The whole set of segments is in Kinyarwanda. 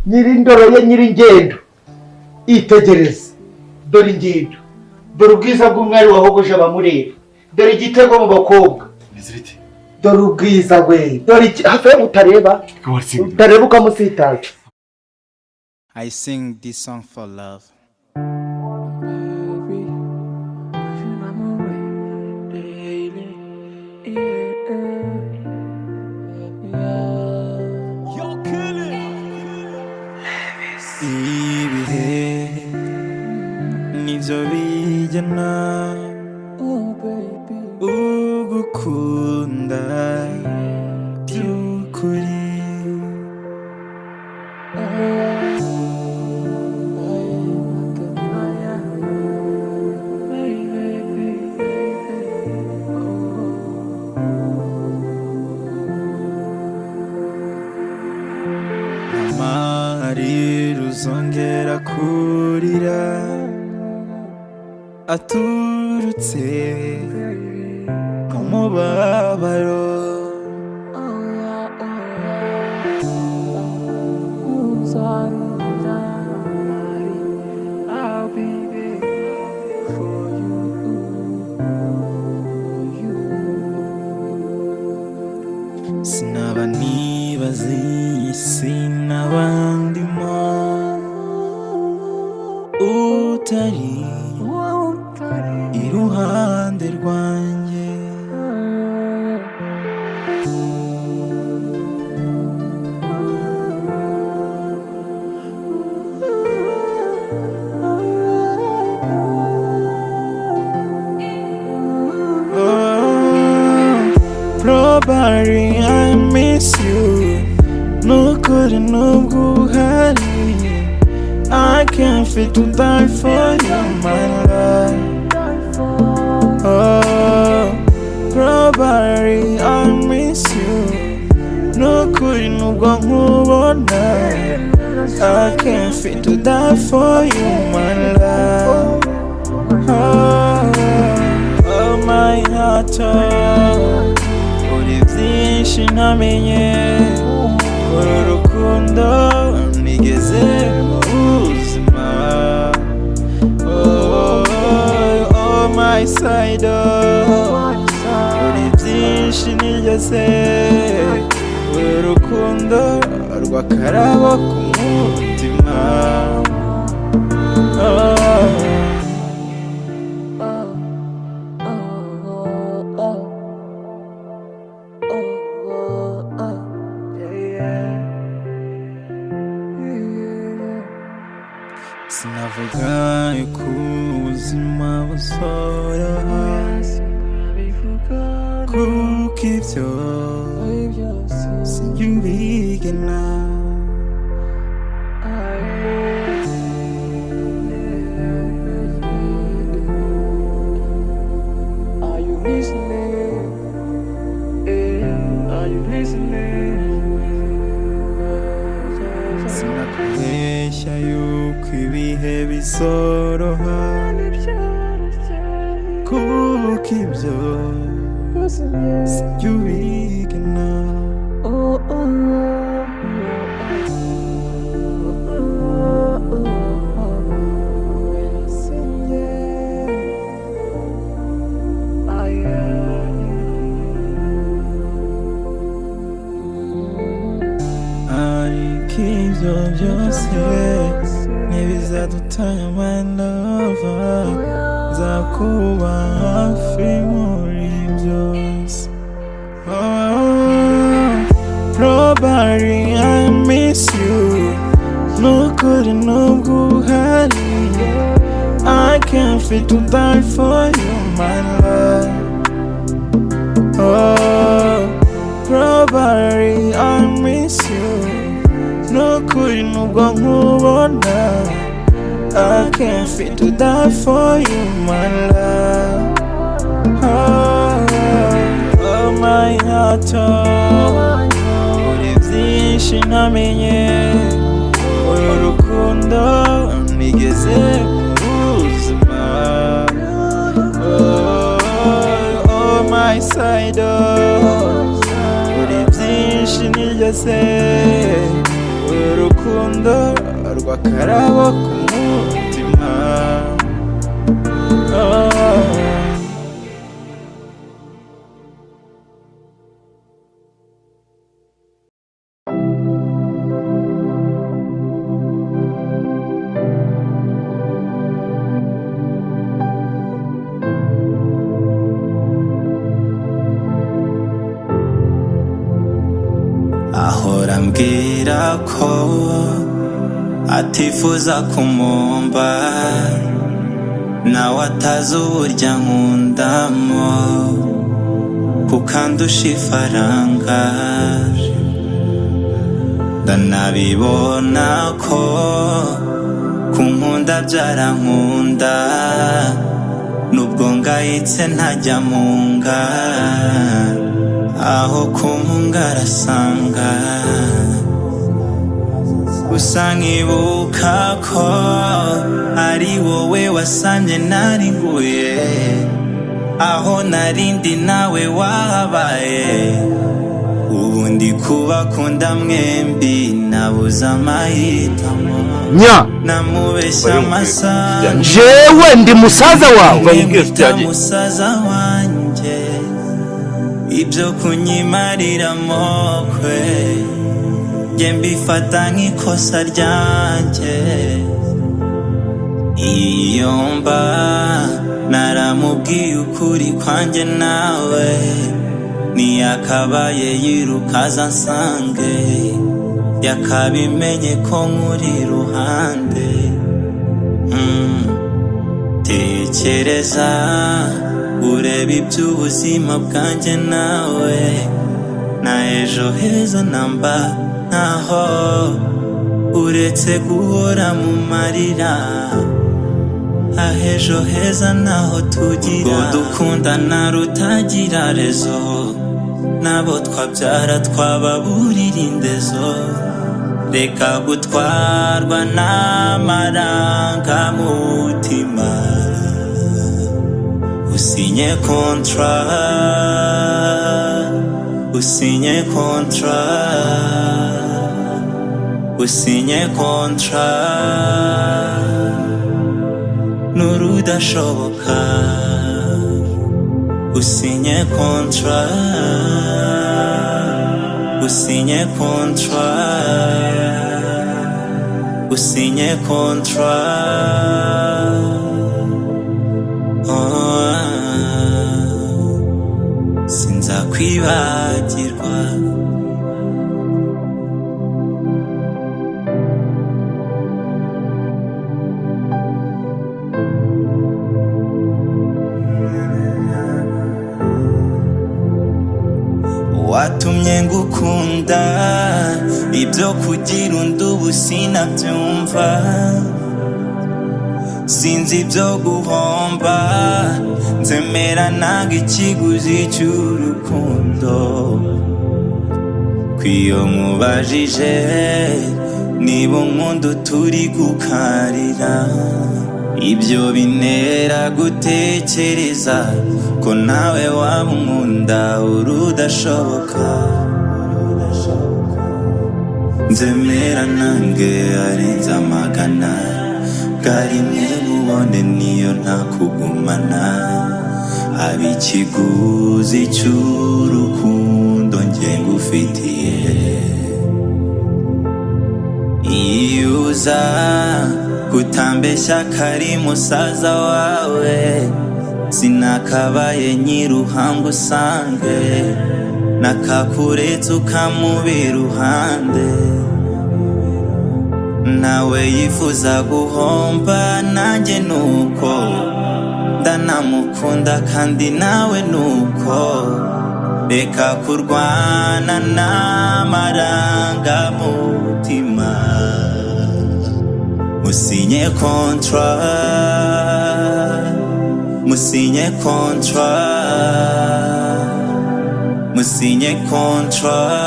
Nyirindoro ya nyiringendo itegereze dore ingendo dore ubwiza bw'umwari wahogoje abamureba dore igitego mu bakobwa dore ubwiza we dore hafi yo utareba ukamusitaza. I sing this song for love. Ibihe nivyo bijyana ugukunda by'ukuri. Amarira uzongera kurira aturutse mu mubabaro. Sinaba nibaza iyi si n'abandimo utari iruhande rwanjye. Probably I miss you, nukuri nubwo uhari. I can't fit to die for you, my love. Oh, probably I miss you, nukuri nubwo nkubona. I can't fit to die for you, my love. Oh, my heart, uri byinshi ntamenye, uru rukundo nigeze mu buzima. Oh, my side, uri byinshi nigeze, uru rukundo rw'akarabo ku mutima. Sinavuga yuko ubuzima buzoroha, kuko ibyo sibyo ubigena. Sinakubeshya yuko ibihe bizoroha, kuko ibyo sibyo ubigena. Ariko ibyo byose ntibizadutanya, my lover. Nzakuba hafi muri byose. Probably I miss you, nukuri nubwo uhari. I can't fit to die for you, my love. Oh, probably I miss you, nukuri nubwo nkubona. I can't fit to die for you, my love. Oh, my heart, uri byinshi ntamenye, uru rukundo nigeze mu buzima. Oh, my side, uri byinshi nigeze, uru rukundo akarabo k'umutima. Ahora ambwira ko atifuza kumumba, nawe atazi uburyo ankundamo, kuko andusha ifaranga. Ndanabibona ko kunkunda byarankunda, nubwo ngayitse ntajya munga, aho kumunga arasanga. Gusa nkibuka ko ari wowe wasamye nari nguye, aho narindi nawe wahabaye. Ubu ndi kubakunda mwembi nabuze amahitamo, namubeshya amasaha. Jewe ndi musaza wawe, musaza wanjye, ibyo kunyimarira mokwe njye mbifata nk'ikosa ryanjye. Iyo mba naramubwiye ukuri kwanjye nawe, ntiyakabaye yiruka aza nsange, yakabimenye ko nkuri iruhande. Tekereza ureba iby'ubuzima bwanjye nawe, na ejo heza namba ntaho, uretse guhora mu marira. Ahejo heza naho tugira, ngo dukundana rutagira rezo, nabo twabyara twababurira indezo. Reka gutwarwa n'amarangamutima, usinye contrat, usinye contrat, usinye contrat, n'urudashoboka. Usinye contrat, usinye contrat, usinye contrat. Sinzakwibagirwa. Watumye ngukunda, ibyo kugira undi ubu sinabyumva. Sinzi ibyo guhomba, nzemera nanga ikiguzi cy'urukundo. Kwiyo nkubajije niba unkunda turi gukarira, ibyo bintera gutekereza ko nawe waba unkunda urudashoboka. Nzemera nange arenze amagana, bwarimwe mubone niyo ntakugumana. Aba ikiguzi cy'urukundo njye ngufitiye. Iyo uza kutambeshya kari musaza wawe, sinakabaye nyiruhanga usange, nakakuretse ukamubera iruhande. Nawe yifuza guhomba, nanjye nuko ndanamukunda kandi nawe nuko. Reka kurwana n'amarangamutima, musinye contrat, musinye contrat, musinye contrat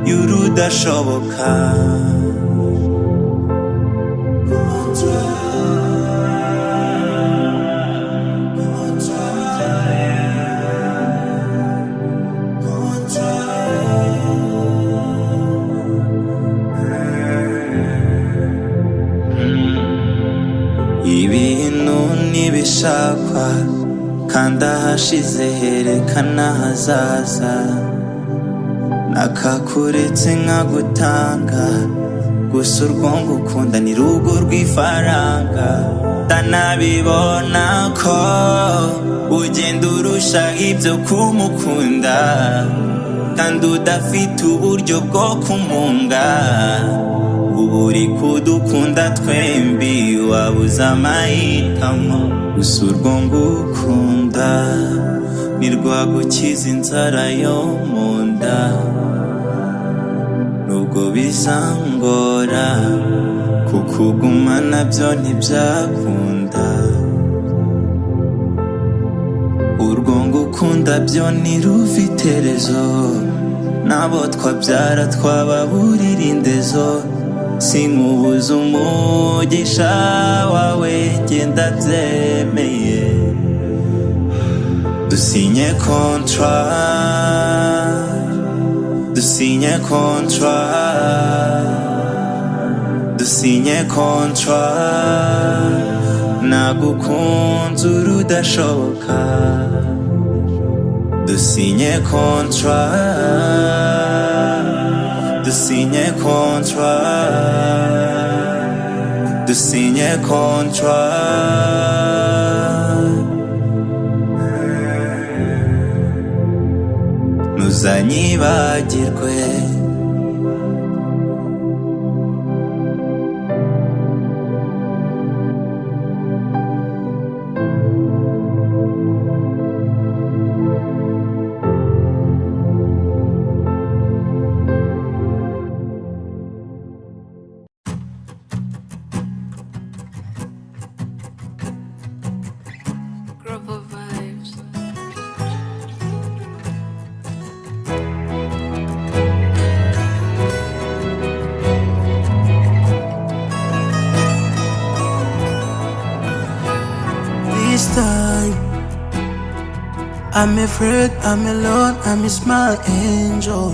y'urudashoboka. igishakwa kandi ahashize herekana hazaza nakakuretse nkagutanga gusa urwo ngukunda ni rugo rw'ifaranga ndanabibona ko ugenda urusha ibyo kumukunda kandi udafite uburyo bwo kumunga ubu uri kudukunda twembi wabuze amahitamo gusa urwo ngukunda nirwagukiza inzara yo mu nda nubwo bizangora kukugumana byo ntibyakunda urwo ngukunda byo ntirufiterezo nabo twabyara twababurira indezo sinkubuza umugisha wawe genda byemeye dusinye contrat dusinye contrat dusinye contrat nagukunze urudashoboka dusinye contrat dusinye contrat dusinye contrat ntuzanyibagirwe I'm afraid, I'm alone, I miss my angel.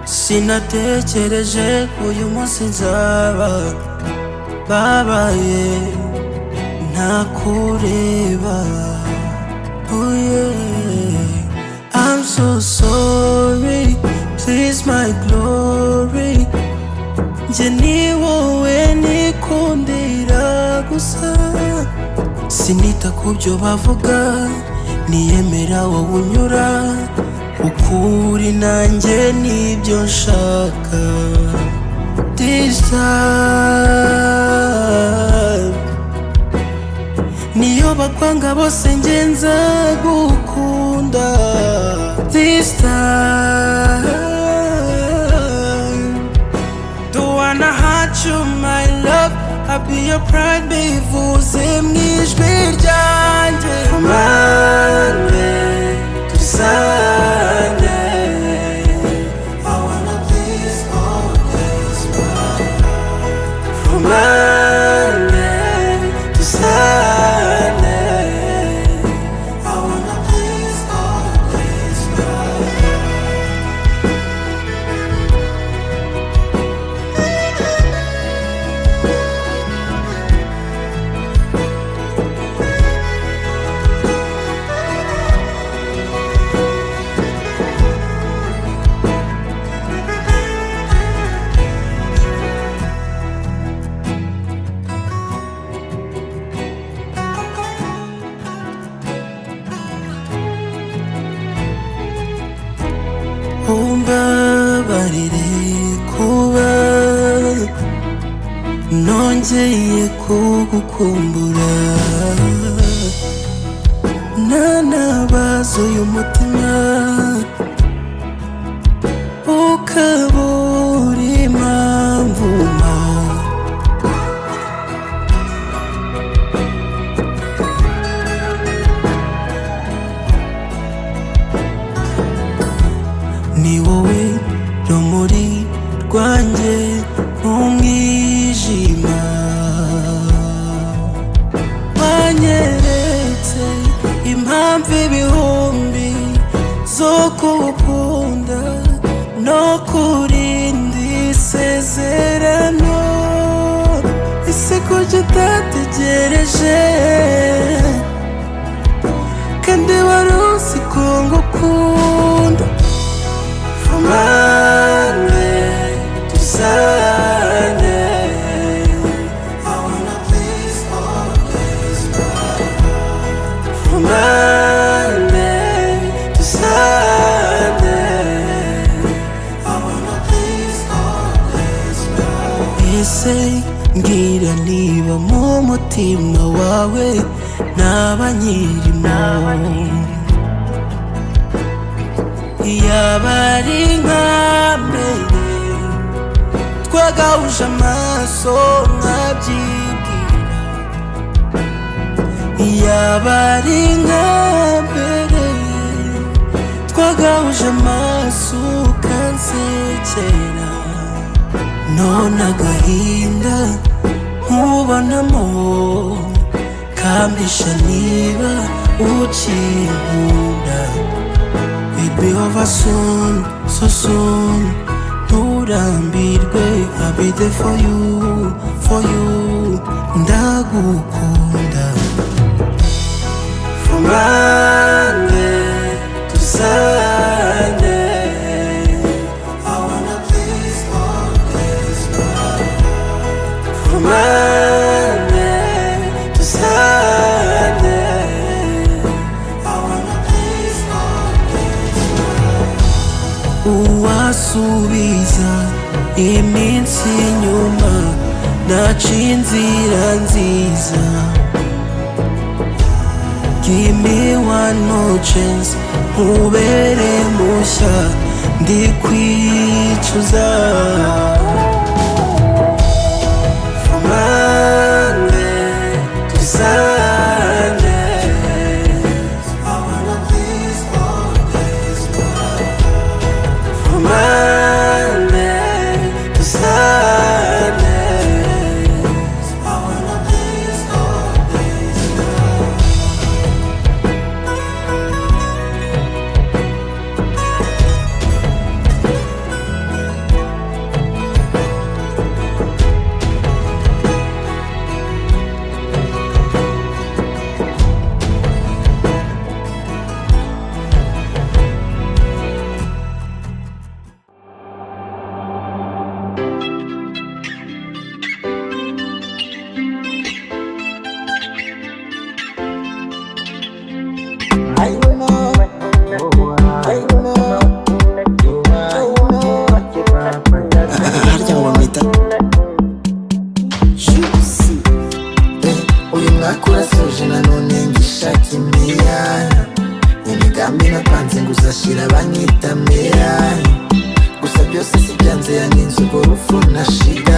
Sinatekereje uyu munsi nzaba babaye ntakureba. Oh yeah, I'm so sorry, please my glory. Nje ni wowe nikundira gusa, sinita kubyo bavuga, niyemera wowe unyura, ukuri nanjye nibyo nshaka. This time niyo bakwanga bose nge nzagukunda. This time don't wanna hurt you my love, I'll be your pride bivuze mwijwi ryanjye. Monday to Sunday, I wanna please always my from Monday to Sunday, I wanna please always umbabarire kuba nongeye kugukumbura, nanabazo y'umutima ukabura impamvu ni wowe rumuri rwanjye nk'umwijima, wanyeretse impamvu ibihumbi zo kugukunda no kurinda isezerano. Ese kuki utategereje ese mbwira niba mu mutima wawe naba nyirimo yaba ari nka mbere twagahuje amaso nkabyibwira yaba ari nka mbere twagahuje amaso ukansekera none agahinda nkubonamo kambisha niba ukinkunda. We'll be over soon, so soon. Nturambirwe, I'll be there for you. Ndagukunda. From Monday to Sunday, I wanna please always love. From Monday to Sunday, I wanna please always love. Uwasubiza iminsi nyuma naca inzira nziza. Give me one more chance, nkubere mushya ndikwicuza. From Monday to Sunday, I wanna please always love. From Monday to Sunday, I wanna please always love. harya ngo bamwita Juicy. Uyu mwaka urasoje nanone ngishaka imiyanya, imigambi napanze ngo uzashira banyita meya, gusa byose si byanze yaninze urwo rupfu nashira.